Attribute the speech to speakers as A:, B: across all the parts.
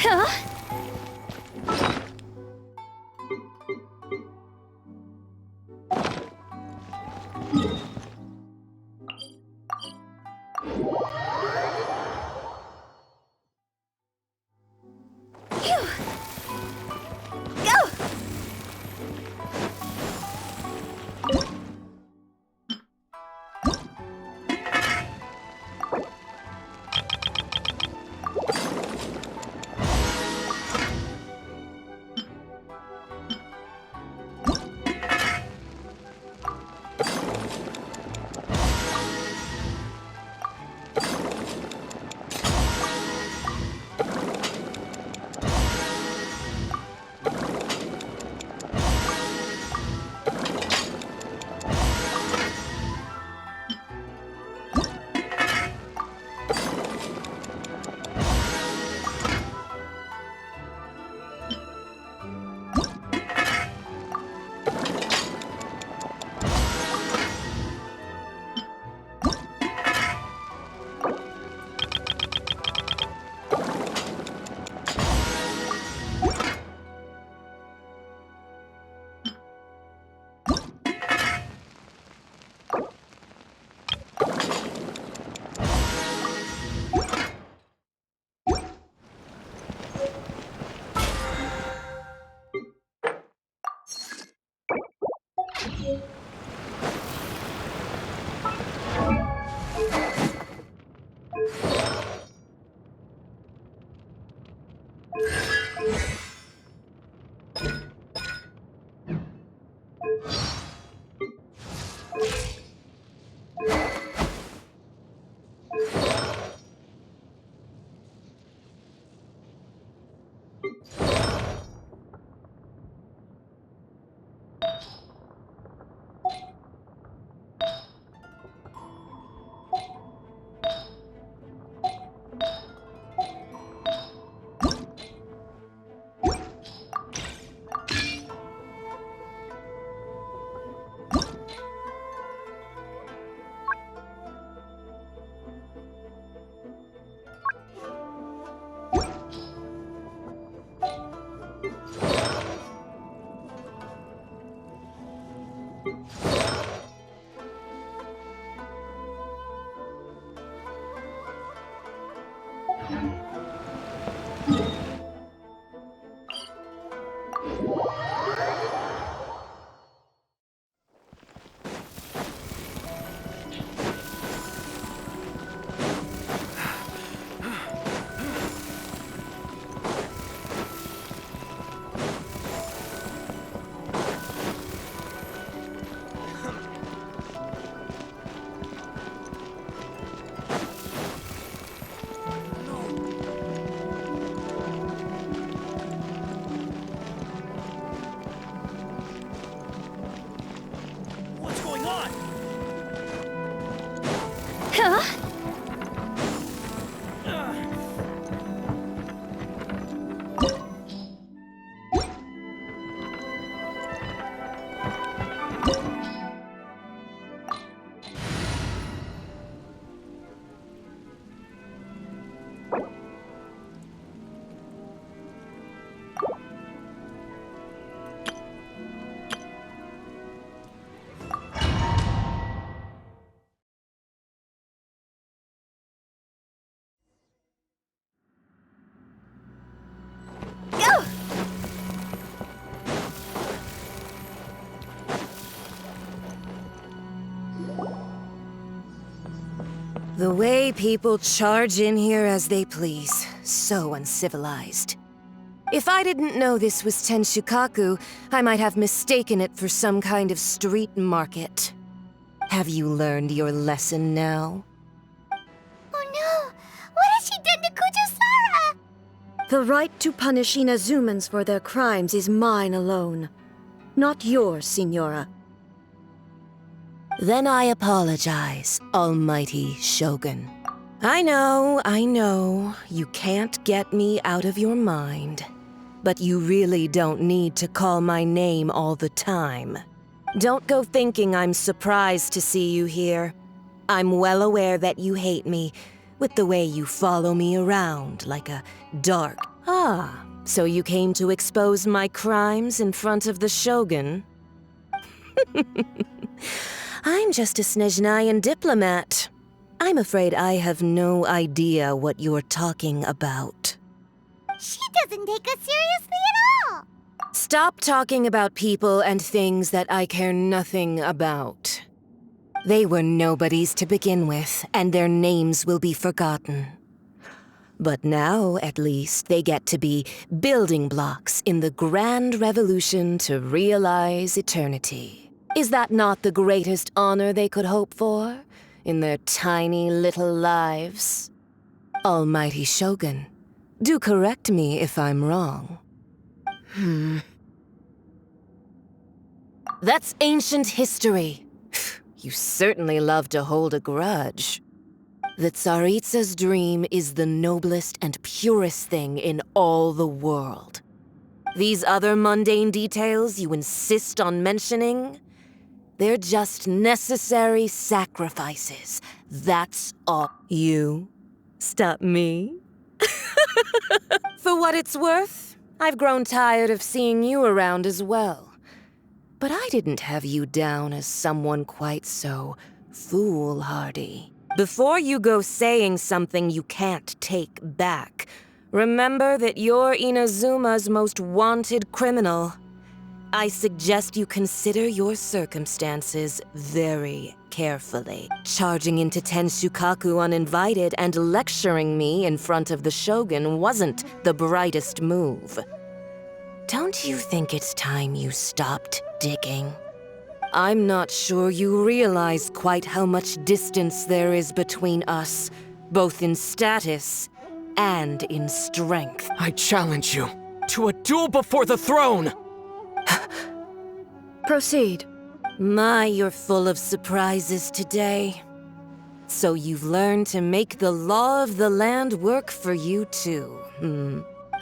A: Huh?
B: The way people charge in here as they please. So uncivilized. If I didn't know this was Tenshukaku, I might have mistaken it for some kind of street market. Have you learned your lesson now?
A: Oh no! What has she done to Kujusara?
C: The right to punish Inazumans for their crimes is mine alone. Not yours, Signora.
B: Then I apologize, Almighty Shogun. I know, you can't get me out of your mind. But you really don't need to call my name all the time. Don't go thinking I'm surprised to see you here. I'm well aware that you hate me, with the way you follow me around like a dark, Ah, so you came to expose my crimes in front of the Shogun? I'm just a Snezhnayan diplomat. I'm afraid I have no idea what you're talking about.
A: She doesn't take us seriously at all!
B: Stop talking about people and things that I care nothing about. They were nobodies to begin with, and their names will be forgotten. But now, at least, they get to be building blocks in the grand revolution to realize eternity. Is that not the greatest honor they could hope for in their tiny little lives? Almighty Shogun, do correct me if I'm wrong. That's ancient history. You certainly love to hold a grudge. The Tsaritsa's dream is the noblest and purest thing in all the world. These other mundane details you insist on mentioning, they're just necessary sacrifices. That's all. You stop me? For what it's worth, I've grown tired of seeing you around as well. But I didn't have you down as someone quite so foolhardy. Before you go saying something you can't take back, remember that you're Inazuma's most wanted criminal. I suggest you consider your circumstances very carefully. Charging into Tenshukaku uninvited and lecturing me in front of the Shogun wasn't the brightest move. Don't you think it's time you stopped digging? I'm not sure you realize quite how much distance there is between us, both in status and in strength.
D: I challenge you to a duel before the throne!
C: Proceed.
B: My, you're full of surprises today. So you've learned to make the law of the land work for you too,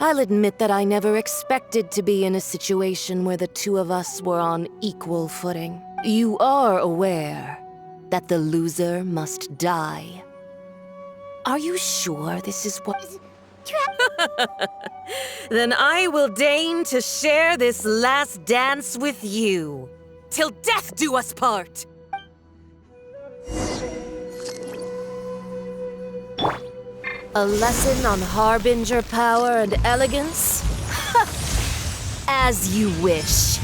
B: I'll admit that I never expected to be in a situation where the two of us were on equal footing. You are aware that the loser must die. Are you sure this is what... Then I will deign to share this last dance with you. Till death do us part! A lesson on harbinger power and elegance? As you wish.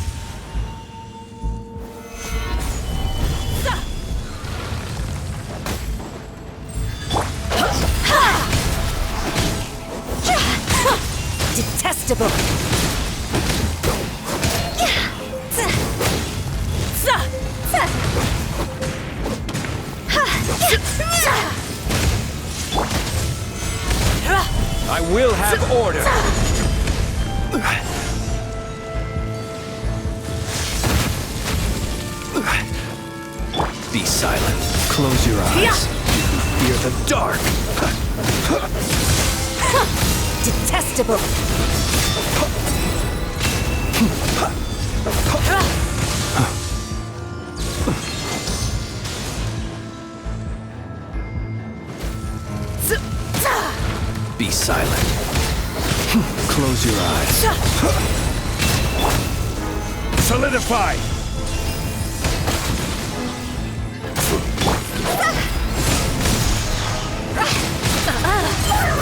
B: Detestable!
D: I will have order! Be silent. Close your eyes. Fear the dark.
B: Detestable!
D: Be silent. Close your eyes. Solidify!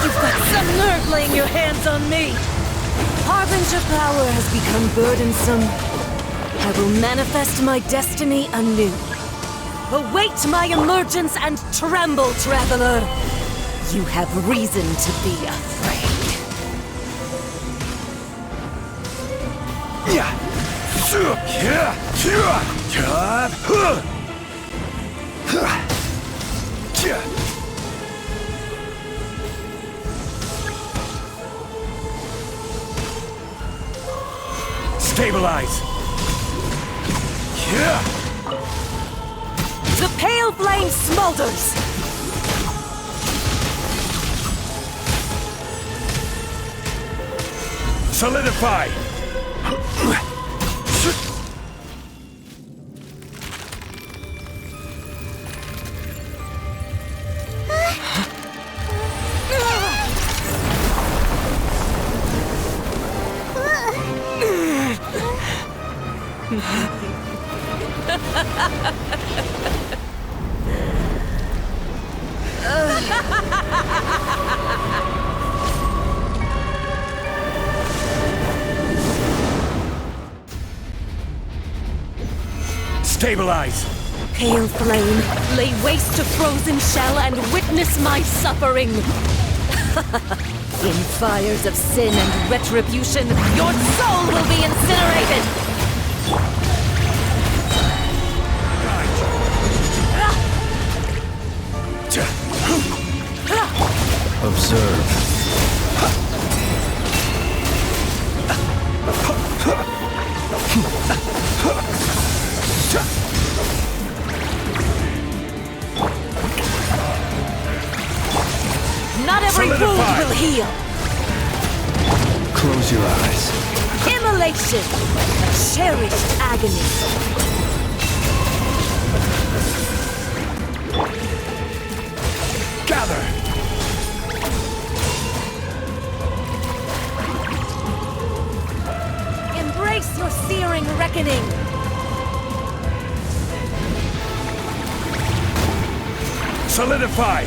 B: You've got some nerve laying your hands on me! Harbinger power has become burdensome. I will manifest my destiny anew. Await my emergence and tremble, traveler! You have reason to be afraid.
D: Stabilize!
B: The pale flame smolders!
D: Solidify! Stabilize!
B: Pale flame, lay waste to frozen shell and witness my suffering! In fires of sin and retribution, your soul will be incinerated!
D: Observe.
B: Not every wound will heal!
D: Close your eyes.
B: Immolation! A cherished agony!
D: Gather!
B: Embrace your searing reckoning!
D: Solidify!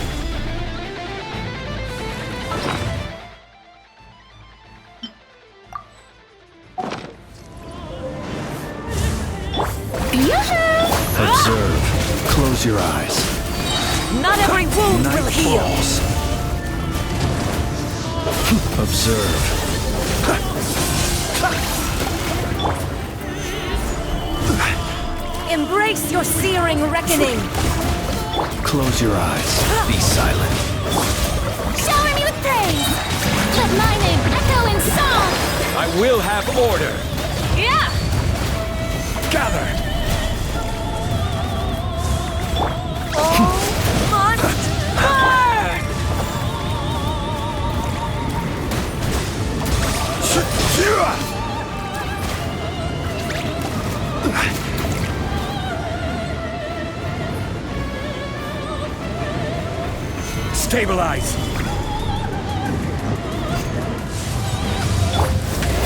D: Observe. Close your eyes.
B: Not every wound will heal!
D: Falls. Observe.
B: Embrace your searing reckoning!
D: Close your eyes. Be silent.
A: Shower me with praise! Let my name echo in song!
D: I will have order.
B: Yeah!
D: Gather!
B: All must burn!
D: Stabilize!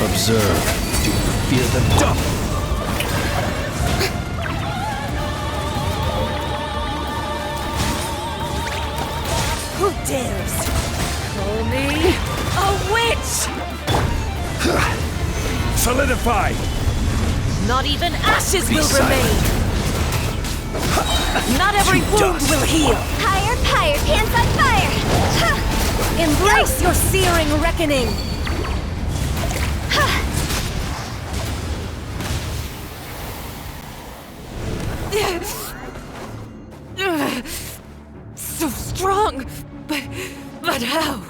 D: Observe. Do you fear the dump?
B: Who dares call me a witch?
D: Solidify!
B: Not even ashes will
D: silent.
B: remain! Not every
D: To
B: wound
D: dust.
B: will heal!
A: Higher, higher, pants on fire! Ha!
B: Embrace your searing reckoning! So strong, but how?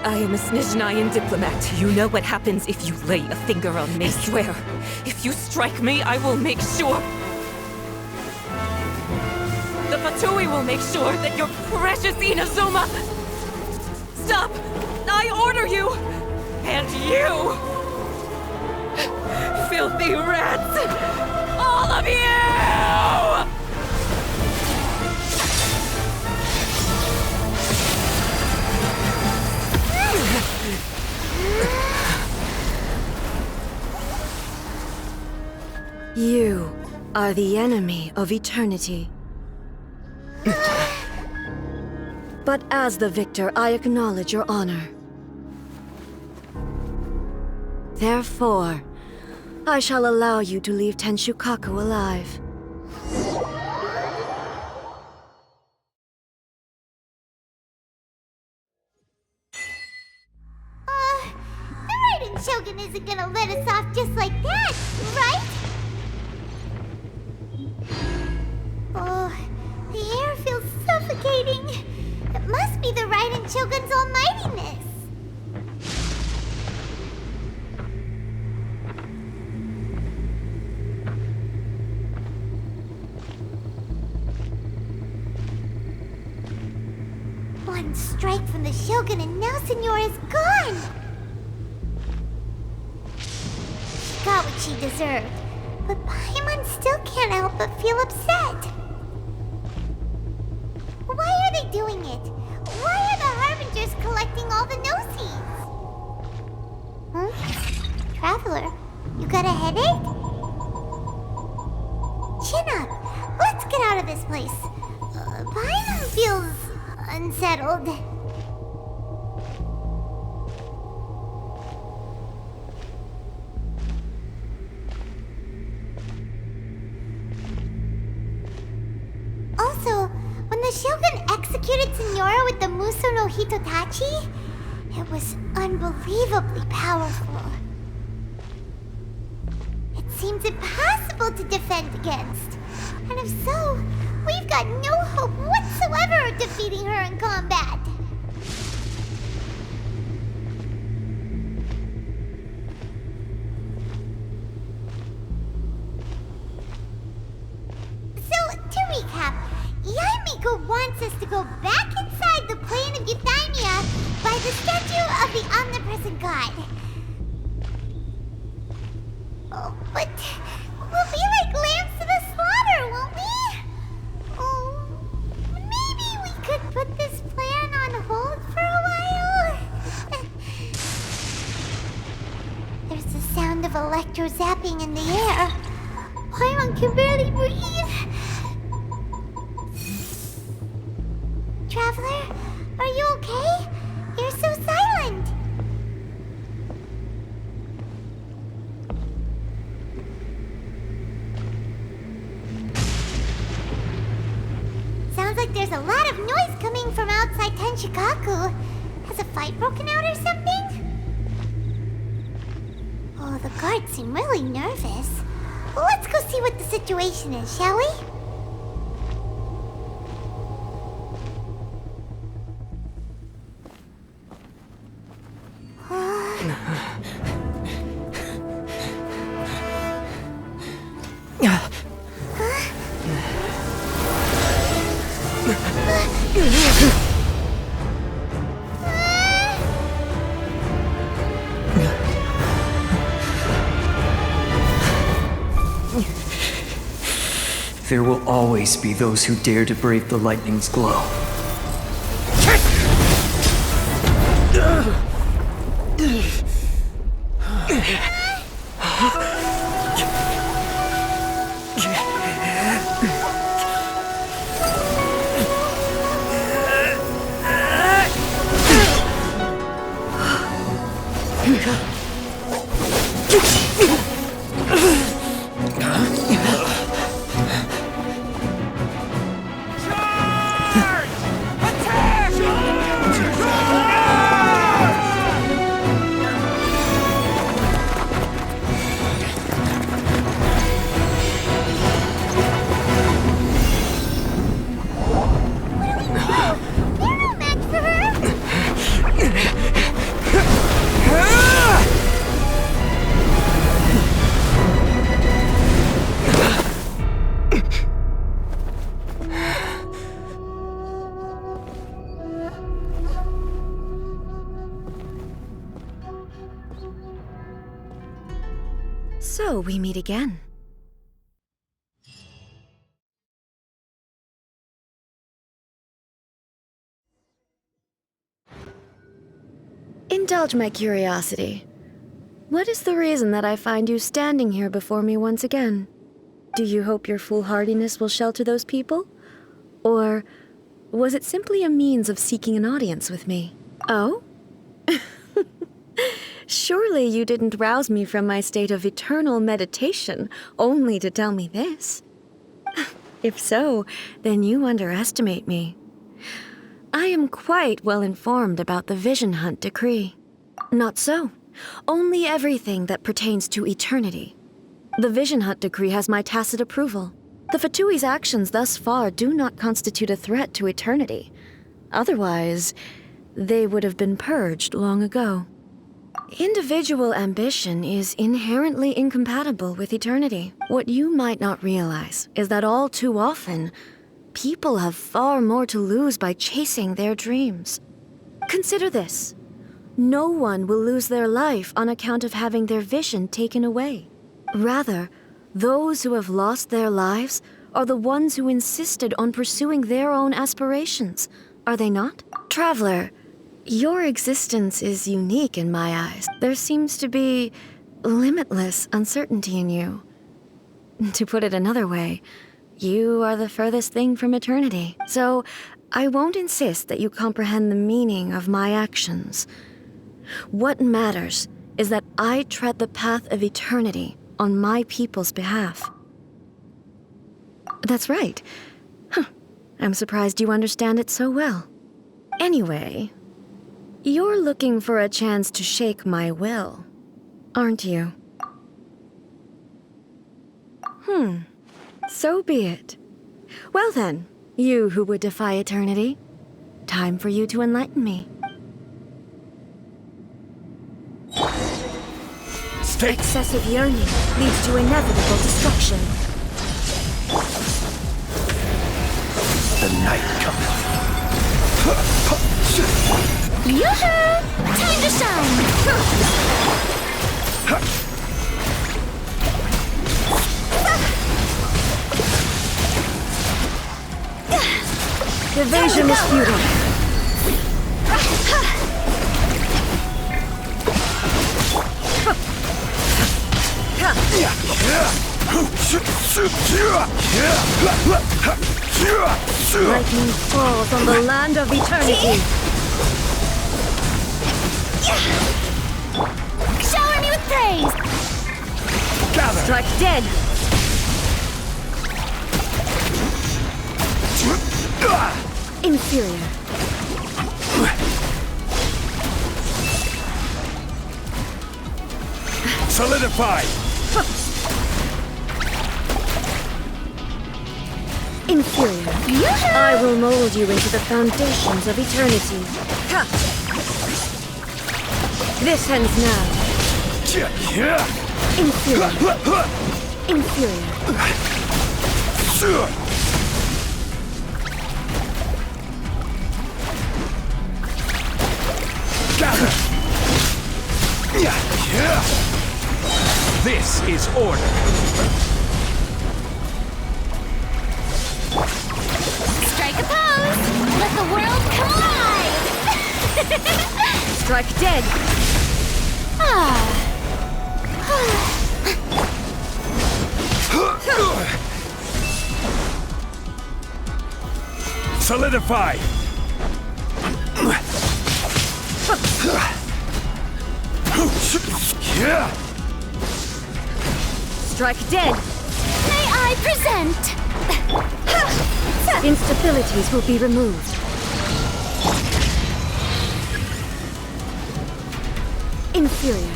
B: I am a Snezhnayan diplomat. You know what happens if you lay a finger on me, swear. If you strike me, I will make sure... The Fatui will make sure that your precious Inazuma... Stop! I order you! And you! Filthy rats! All of you!
C: You are the enemy of eternity. But as the victor, I acknowledge your honor. Therefore, I shall allow you to leave Tenshukaku alive.
A: The Raiden Shogun isn't gonna let us off just like that, right? Oh, the air feels suffocating. It must be the Raiden Shogun's almightiness. One strike from the Shogun and now Signora's gone! got what she deserved. But Paimon still can't help but feel upset. Why are they doing it? Why are the Harbingers collecting all the no-seeds? Traveler, you got a headache? Chin up. Let's get out of this place. Paimon feels unsettled. Also, when the Shogun executed Signora with the Muso no Hitotachi, it was unbelievably powerful. It seems impossible to defend against. And if so, we've got no hope whatsoever of defeating her in combat. So, to recap, Yaemiko wants us to go back inside the plane of Euthymia by the statue of the Omnipresent God. Oh, but we'll be like lambs to the slaughter, won't we? Oh, maybe we could put this plan on hold for a while? There's the sound of electro-zapping in the air. Paimon can barely breathe. Traveler, are you okay? You're so silent. Sounds like there's a lot of noise coming from outside Tenshikaku. Has a fight broken out or something? Oh, the guards seem really nervous. Let's go see what the situation is, shall we?
E: There will always be those who dare to brave the lightning's glow.
C: So we meet again. Indulge my curiosity. What is the reason that I find you standing here before me once again? Do you hope your foolhardiness will shelter those people? Or was it simply a means of seeking an audience with me? Oh? Surely you didn't rouse me from my state of eternal meditation only to tell me this. If so, then you underestimate me. I am quite well informed about the Vision Hunt decree. Not so. Only everything that pertains to eternity. The Vision Hunt decree has my tacit approval. The Fatui's actions thus far do not constitute a threat to eternity. Otherwise, they would have been purged long ago. Individual ambition is inherently incompatible with eternity. What you might not realize is that all too often, people have far more to lose by chasing their dreams. Consider this. No one will lose their life on account of having their vision taken away. Rather, those who have lost their lives are the ones who insisted on pursuing their own aspirations, are they not? Traveler, your existence is unique in my eyes. There seems to be limitless uncertainty in you. To put it another way, you are the furthest thing from eternity. So, I won't insist that you comprehend the meaning of my actions. What matters is that I tread the path of eternity on my people's behalf. That's right. I'm surprised you understand it so well. Anyway, you're looking for a chance to shake my will, aren't you? So be it. Well then, you who would defy eternity, time for you to enlighten me. Excessive yearning leads to inevitable destruction.
D: The night cometh.
A: Yoo-hoo! Time to shine!
C: Evasion is futile. Lightning falls on the land of eternity.
A: Shower me with praise!
D: Gather!
C: Strike dead. Inferior.
D: Solidify!
C: Inferior. I will mold you into the foundations of eternity. This ends now. Inferior. Inferior.
D: Gather! This is order.
A: Strike a pose! Let the world come alive!
C: Strike dead.
D: Solidify!
C: Strike dead.
A: May I present?
C: Instabilities will be removed. Inferior.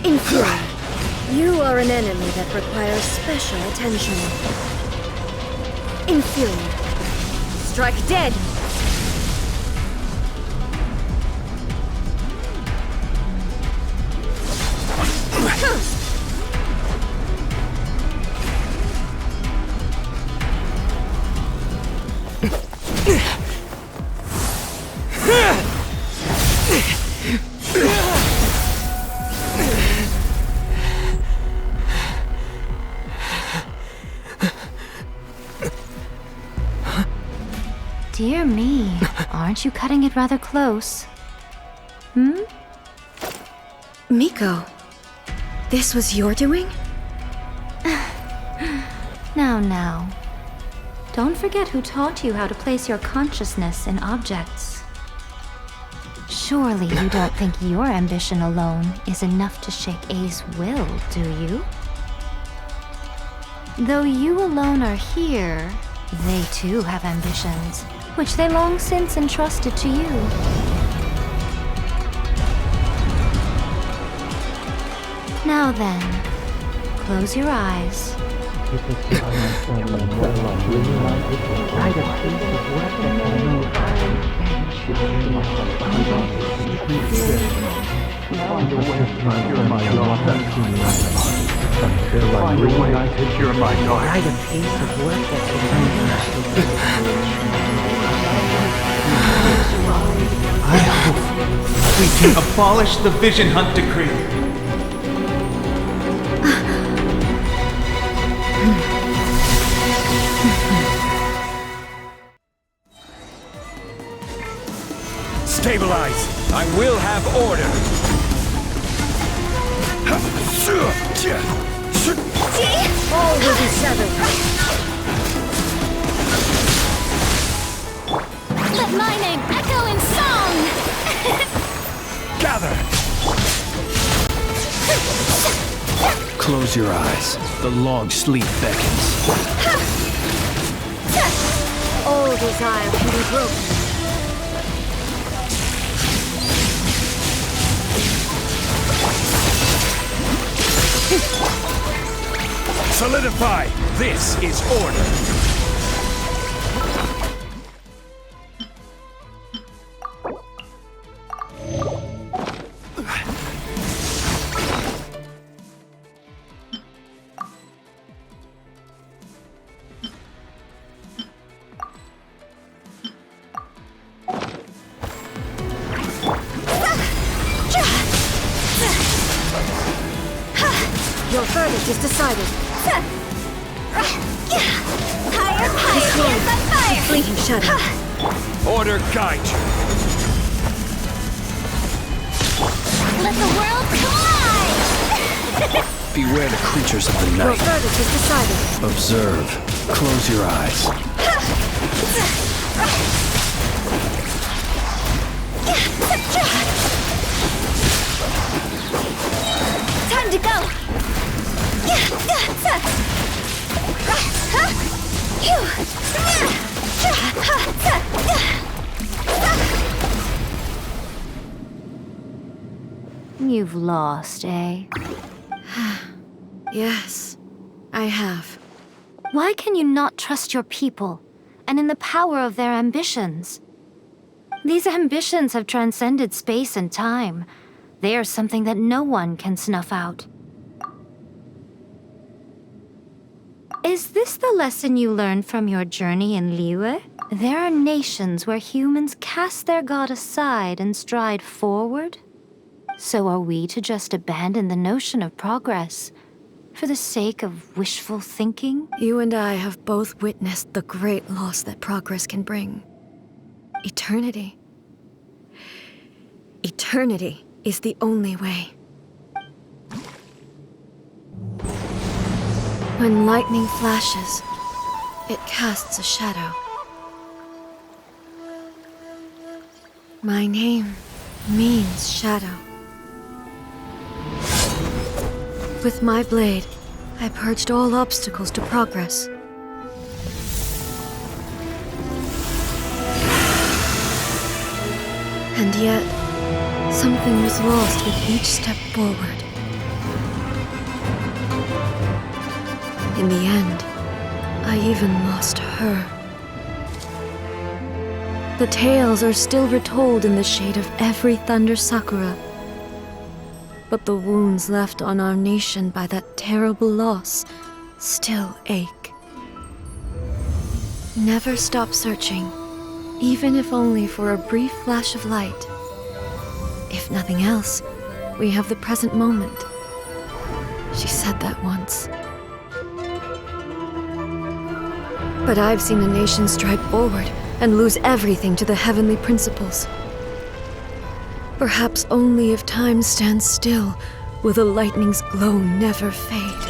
C: Inferior. You are an enemy that requires special attention. Inferior. Strike dead.
F: Dear me, aren't you cutting it rather close?
C: Miko, this was your doing?
F: Now. Don't forget who taught you how to place your consciousness in objects. Surely you don't think your ambition alone is enough to shake Ei's will, do you? Though you alone are here, they too have ambitions, which they long since entrusted to you. Now then, close your eyes.
G: until I'm reunited. You're my daughter.
H: By the pace of work that
G: I hope we can abolish the Vision Hunt Decree.
D: Stabilize! I will have order!
C: All will be severed.
F: Let my name echo in song!
D: Gather! Close your eyes. The long sleep beckons.
C: All desire can be broken.
D: Solidify! This is order!
C: Your verdict is decided.
F: Higher, hands on fire!
C: Fleeting shadow.
D: Order guide you!
F: Let the world collide!
D: Beware the creatures of the
C: Your
D: night.
C: verdict is decided.
D: Observe. Close your eyes.
F: Time to go! You've lost, eh?
C: Yes, I have.
F: Why can you not trust your people, and in the power of their ambitions? These ambitions have transcended space and time. They are something that no one can snuff out. Is this the lesson you learned from your journey in Liyue? There are nations where humans cast their god aside and stride forward? So are we to just abandon the notion of progress for the sake of wishful thinking?
C: You and I have both witnessed the great loss that progress can bring. Eternity. Eternity is the only way. When lightning flashes, it casts a shadow. My name means shadow. With my blade, I purged all obstacles to progress. And yet, something was lost with each step forward. In the end, I even lost her. The tales are still retold in the shade of every thunder sakura. But the wounds left on our nation by that terrible loss still ache. Never stop searching, even if only for a brief flash of light. If nothing else, we have the present moment. She said that once. But I've seen a nation stride forward and lose everything to the heavenly principles. Perhaps only if time stands still will the lightning's glow never fade.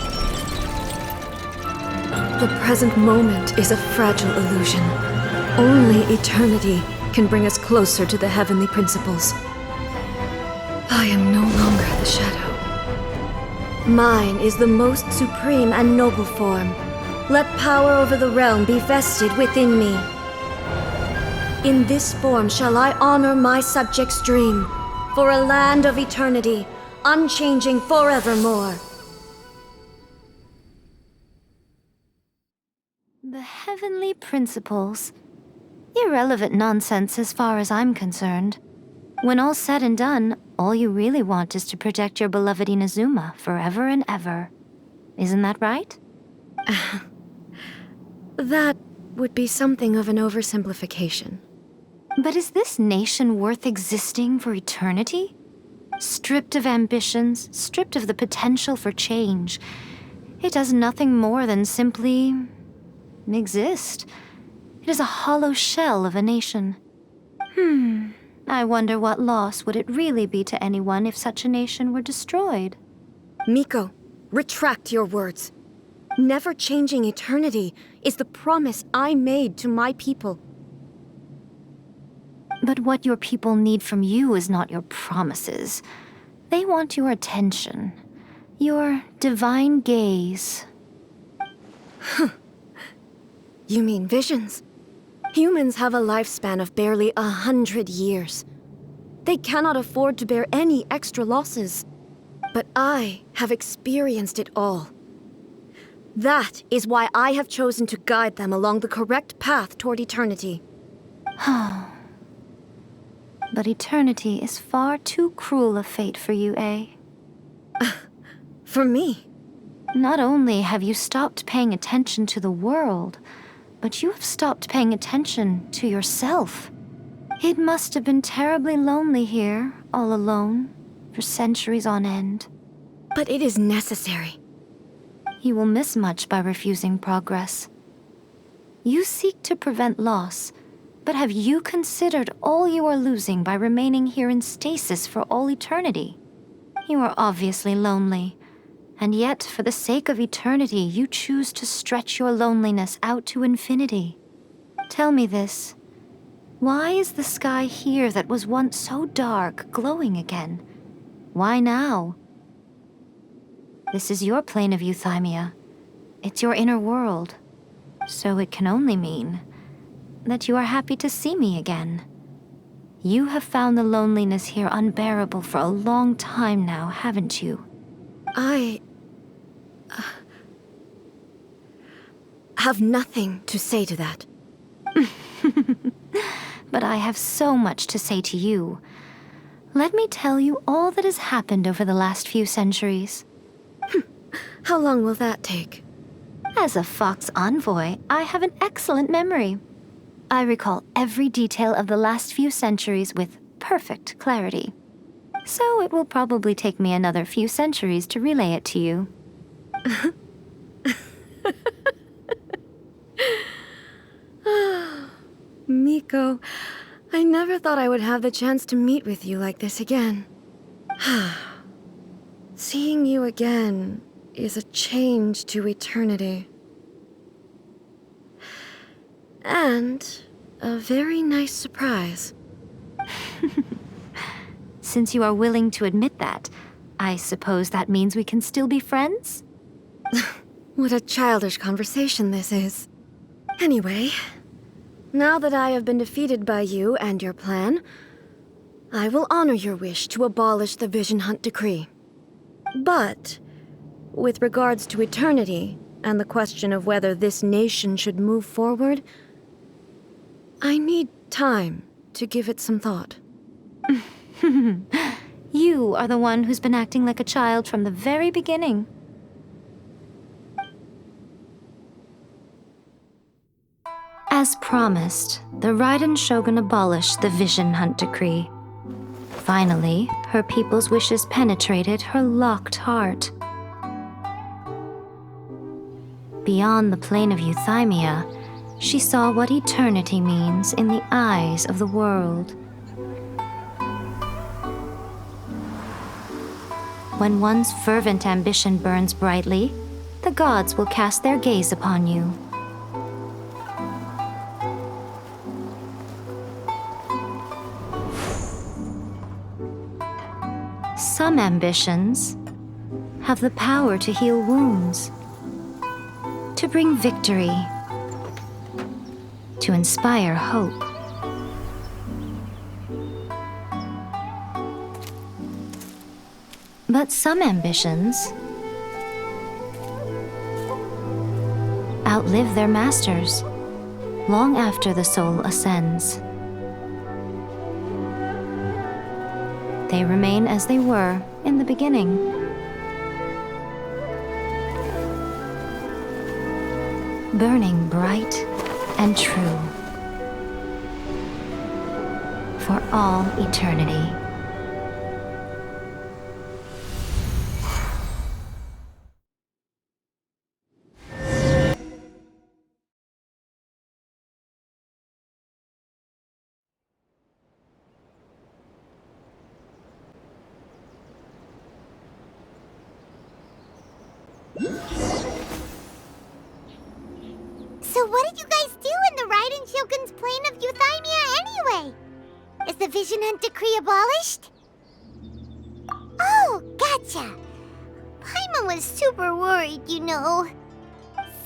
C: The present moment is a fragile illusion. Only eternity can bring us closer to the heavenly principles. I am no longer the shadow. Mine is the most supreme and noble form. Let power over the realm be vested within me. In this form shall I honor my subjects' dream, for a land of eternity, unchanging forevermore.
F: The heavenly principles. Irrelevant nonsense as far as I'm concerned. When all's said and done, all you really want is to protect your beloved Inazuma forever and ever. Isn't that right?
C: That would be something of an oversimplification.
F: But is this nation worth existing for eternity? Stripped of ambitions, stripped of the potential for change, it does nothing more than simply exist. It is a hollow shell of a nation. I wonder what loss would it really be to anyone if such a nation were destroyed?
C: Miko, retract your words. Never changing eternity is the promise I made to my people.
F: But what your people need from you is not your promises. They want your attention. Your divine gaze.
C: You mean visions? Humans have a lifespan of barely 100 years. They cannot afford to bear any extra losses. But I have experienced it all. That is why I have chosen to guide them along the correct path toward eternity.
F: But eternity is far too cruel a fate for you, eh?
C: For me?
F: Not only have you stopped paying attention to the world, but you have stopped paying attention to yourself. It must have been terribly lonely here, all alone, for centuries on end.
C: But it is necessary.
F: You will miss much by refusing progress. You seek to prevent loss, but have you considered all you are losing by remaining here in stasis for all eternity? You are obviously lonely, and yet for the sake of eternity you choose to stretch your loneliness out to infinity. Tell me this. Why is the sky here that was once so dark glowing again? Why now? This is your plane of euthymia. It's your inner world. So it can only mean that you are happy to see me again. You have found the loneliness here unbearable for a long time now, haven't you?
C: I have nothing to say to that.
F: But I have so much to say to you. Let me tell you all that has happened over the last few centuries.
C: How long will that take?
F: As a Fox envoy, I have an excellent memory. I recall every detail of the last few centuries with perfect clarity. So it will probably take me another few centuries to relay it to you.
C: Miko, I never thought I would have the chance to meet with you like this again. Seeing you again is a change to eternity. And a very nice surprise.
F: Since you are willing to admit that, I suppose that means we can still be friends?
C: What a childish conversation this is. Anyway, now that I have been defeated by you and your plan, I will honor your wish to abolish the Vision Hunt Decree. But, with regards to eternity and the question of whether this nation should move forward, I need time to give it some thought.
F: You are the one who's been acting like a child from the very beginning. As promised, the Raiden Shogun abolished the Vision Hunt Decree. Finally, her people's wishes penetrated her locked heart. Beyond the plane of euthymia, she saw what eternity means in the eyes of the world. When one's fervent ambition burns brightly, the gods will cast their gaze upon you. Some ambitions have the power to heal wounds, to bring victory, to inspire hope. But some ambitions outlive their masters long after the soul ascends. They remain as they were in the beginning. burning bright and true for all eternity.
A: So what did you guys do in the Raiden Shogun's plane of Euthymia anyway? Is the Vision Hunt decree abolished? Oh, gotcha. Paimon was super worried, you know.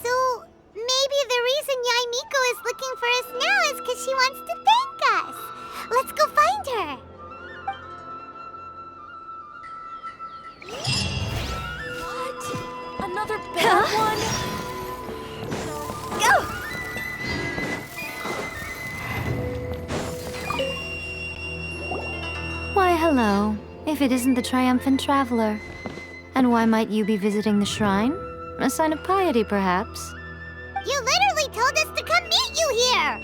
A: So maybe the reason Yaimiko is looking for us now is because she wants to thank us. Let's go find her.
H: What? Another bad one?
A: Go!
F: Why, hello, if it isn't the triumphant traveler. And why might you be visiting the shrine? A sign of piety, perhaps?
A: You literally told us to come meet you here!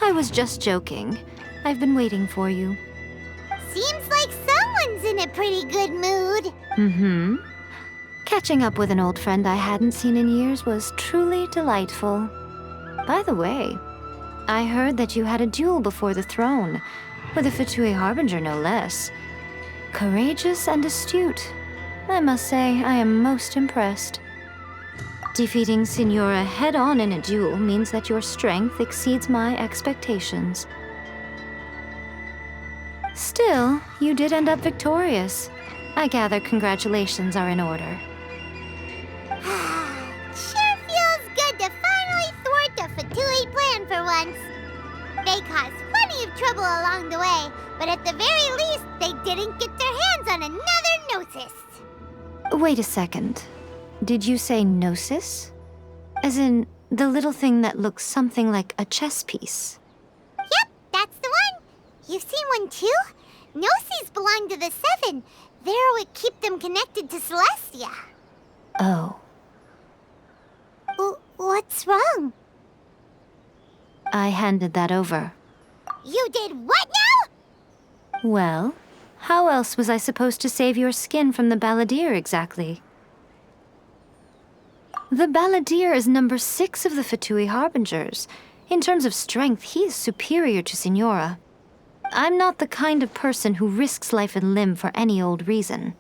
F: I was just joking. I've been waiting for you.
A: Seems like someone's in a pretty good mood.
F: Mm-hmm. Catching up with an old friend I hadn't seen in years was truly delightful. By the way, I heard that you had a duel before the throne, with a Fatui Harbinger no less. Courageous and astute. I must say, I am most impressed. Defeating Signora head-on in a duel means that your strength exceeds my expectations. Still, you did end up victorious. I gather congratulations are in order.
A: Sure feels good to finally thwart a Fatui plan for once. They caused plenty of trouble along the way, but at the very least, they didn't get their hands on another Gnosis.
F: Wait a second. Did you say Gnosis? As in, the little thing that looks something like a chess piece?
A: Yep, that's the one. You've seen one too? Gnosis belong to the Seven. They're what keep them connected to Celestia.
F: Oh.
A: What's wrong?
F: I handed that over.
A: You did what now?
F: Well, how else was I supposed to save your skin from the Balladeer exactly? The Balladeer is number 6 of the Fatui Harbingers. In terms of strength, he is superior to Signora. I'm not the kind of person who risks life and limb for any old reason.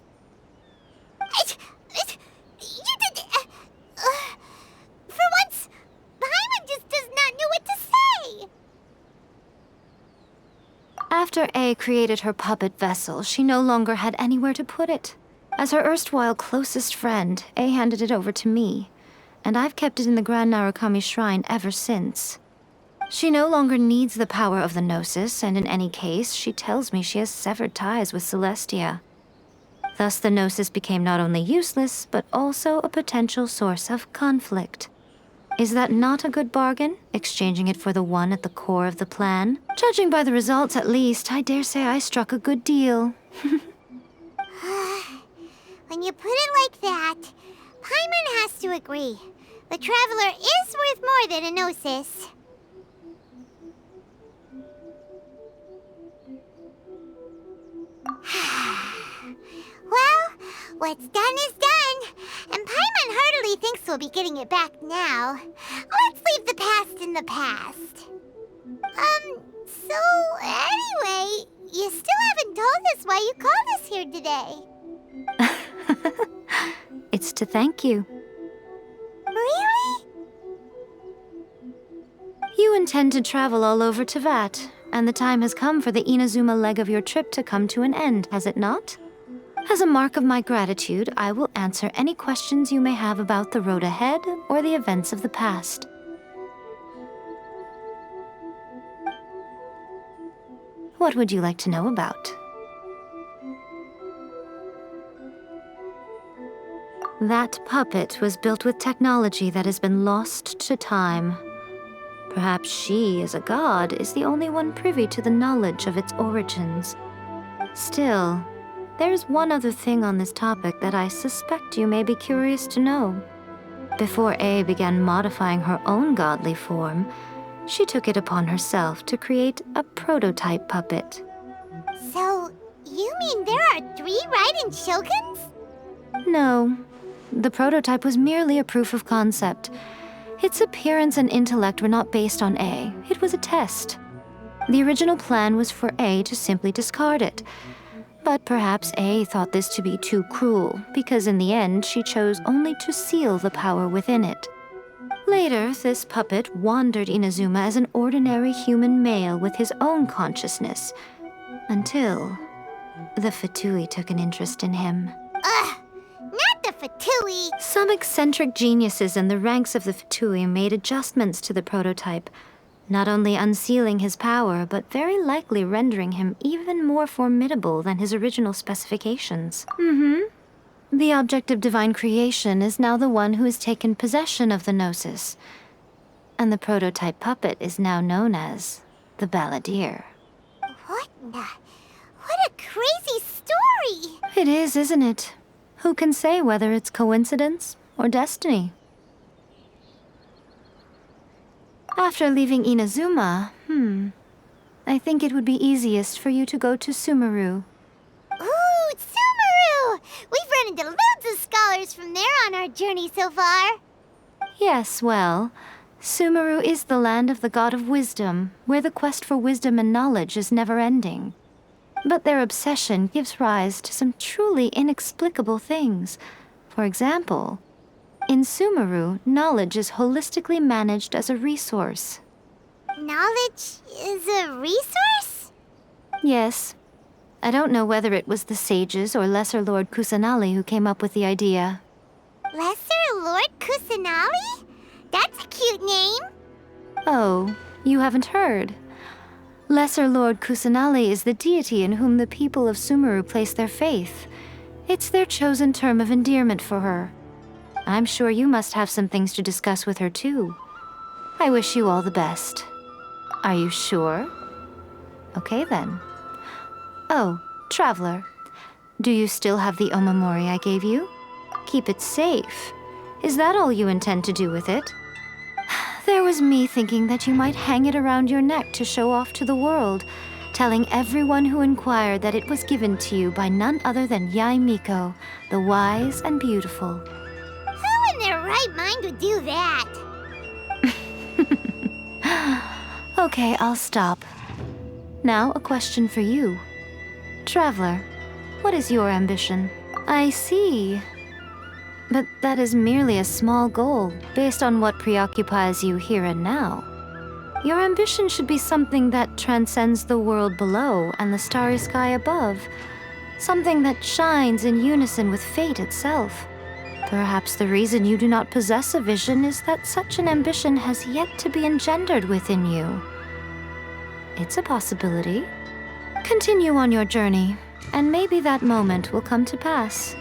A: You did... for once, Paimon just does not know what to say.
F: After Ei created her puppet vessel, she no longer had anywhere to put it. As her erstwhile closest friend, Ei handed it over to me, and I've kept it in the Grand Narukami Shrine ever since. She no longer needs the power of the Gnosis, and in any case, she tells me she has severed ties with Celestia. Thus the Gnosis became not only useless, but also a potential source of conflict. Is that not a good bargain, exchanging it for the one at the core of the plan? Judging by the results, at least, I dare say I struck a good deal.
A: When you put it like that, Paimon has to agree. The Traveler is worth more than a Gnosis. Well, what's done is done, and Paimon heartily thinks we'll be getting it back now. Let's leave the past in the past. So anyway, you still haven't told us why you called us here today.
F: It's to thank you.
A: Really?
F: You intend to travel all over Teyvat, and the time has come for the Inazuma leg of your trip to come to an end, has it not? As a mark of my gratitude, I will answer any questions you may have about the road ahead or the events of the past. What would you like to know about? That puppet was built with technology that has been lost to time. Perhaps she, as a god, is the only one privy to the knowledge of its origins. Still, there's one other thing on this topic that I suspect you may be curious to know. Before Ei began modifying her own godly form, she took it upon herself to create a prototype puppet.
A: So, you mean there are 3 Raiden Shoguns?
F: No, the prototype was merely a proof of concept. Its appearance and intellect were not based on Ei. It was a test. The original plan was for Ei to simply discard it. But perhaps Ei thought this to be too cruel, because in the end she chose only to seal the power within it. Later, this puppet wandered Inazuma as an ordinary human male with his own consciousness, until the Fatui took an interest in him.
A: Ugh! Not the Fatui!
F: Some eccentric geniuses in the ranks of the Fatui made adjustments to the prototype, not only unsealing his power, but very likely rendering him even more formidable than his original specifications. The object of divine creation is now the one who has taken possession of the Gnosis, and the prototype puppet is now known as the Balladeer.
A: What a crazy story!
F: It is, isn't it? Who can say whether it's coincidence or destiny? After leaving Inazuma, I think it would be easiest for you to go to Sumeru.
A: Ooh, Sumeru! We've run into loads of scholars from there on our journey so far.
F: Yes, well, Sumeru is the land of the god of wisdom, where the quest for wisdom and knowledge is never-ending. But their obsession gives rise to some truly inexplicable things. For example, in Sumeru, knowledge is holistically managed as a resource.
A: Knowledge is a resource?
F: Yes. I don't know whether it was the sages or Lesser Lord Kusanali who came up with the idea.
A: Lesser Lord Kusanali? That's a cute name.
F: Oh, you haven't heard. Lesser Lord Kusanali is the deity in whom the people of Sumeru place their faith. It's their chosen term of endearment for her. I'm sure you must have some things to discuss with her too. I wish you all the best. Are you sure? Okay then. Oh, Traveler, do you still have the omamori I gave you? Keep it safe. Is that all you intend to do with it? There was me thinking that you might hang it around your neck to show off to the world, telling everyone who inquired that it was given to you by none other than Yae Miko, the wise and beautiful.
A: Who in their right mind would do that?
F: Okay, I'll stop. Now, a question for you. Traveler, what is your ambition? I see. But that is merely a small goal, based on what preoccupies you here and now. Your ambition should be something that transcends the world below and the starry sky above. Something that shines in unison with fate itself. Perhaps the reason you do not possess a vision is that such an ambition has yet to be engendered within you. It's a possibility. Continue on your journey, and maybe that moment will come to pass.